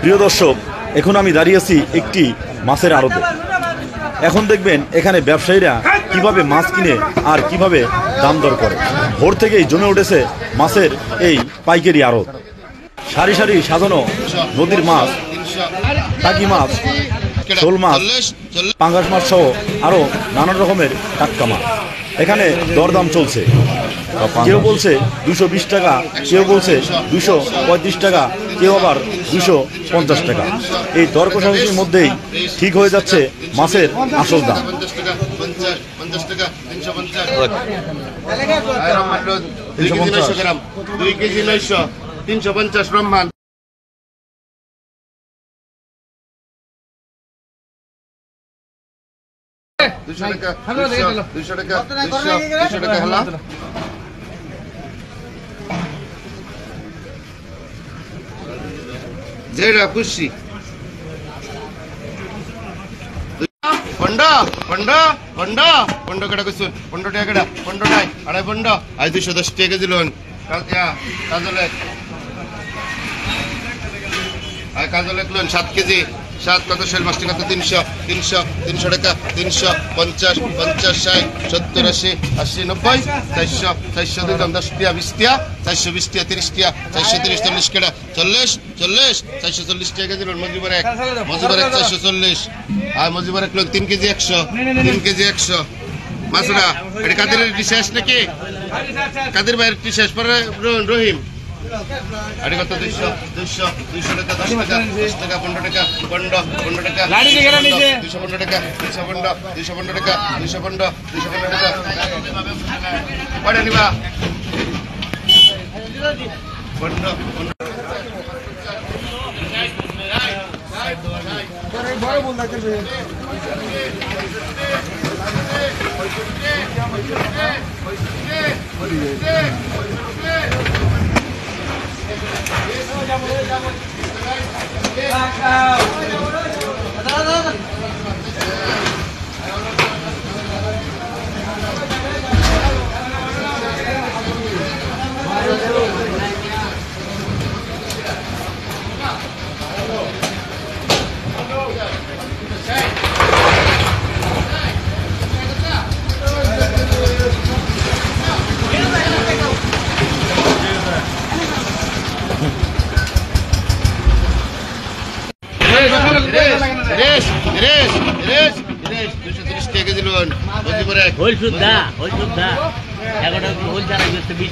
প্রিয় দর্শক, এখন আমি দাঁড়িয়ে আছি একটি মাছের আড়তে। এখন দেখবেন এখানে ব্যবসায়ীরা কিভাবে মাছ কিনে আর কিভাবে দাম দর করে। ভোর থেকেই জমে উঠেছে মাছের এই পাইকারি আড়ত। সারি সারি সাজানো নদীর মাছ, টাকি মাছ, শোল মাছ, পাঙ্গাস মাছ সহ আরো নানান রকমের টাটকা মাছ এখানে দরদাম চলছে। কেউ বলছে 220 টাকা, কেউ বলছে 235 টাকা, কেউ আবার 250 টাকা। এই দর কষাকষির মধ্যেই ঠিক হয়ে যাচ্ছে মাছের আসল দাম। 350 ব্রহ্মাণ। যেটা খুশি পন্ডা পন্ডা পন্ডা পন্ডা কেটা কইছুন 15 টাকা কেটা 15 টাই আড়াই পন্ডা আজ 210 টাকা দিলন কাজলে কাজলে কিলন 7 কেজি 7 কত শৈল মাছটি কত 300 300 300 টাকা 350 50 60 70 80 80 90 400 400 দিলাম 10 টাকা 20 টাকা 420 টাকা 30 টাকা 430 40 কেটা 40 40 440 টাকা দিলন মজিবার এক 440 আর মজিবার এক 3 কেজি 100 3 কেজি 100 মাছরা এটা কাদের শেষ নাকি কাদের বাইরে শেষ পরে রহিম আরে কত 200 টাকা 10 টাকা 10 টাকা 15 টাকা 15 টাকা লাড়ি দেখে নিচে 215 টাকা 215 টাকা 215 টাকা পড়ে নিবা 15 বড় বল না করবে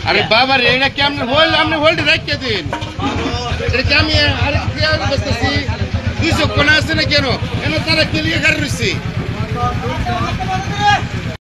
আরে বাবা রে এটা কেমন হোল আপনি হোল্ড রাখিয়ে দিন এটা কেমন আরে কি আর বসতেছি 200 কোনা আছে না কেন এনে তারা ক্লিয়ার করে রইছি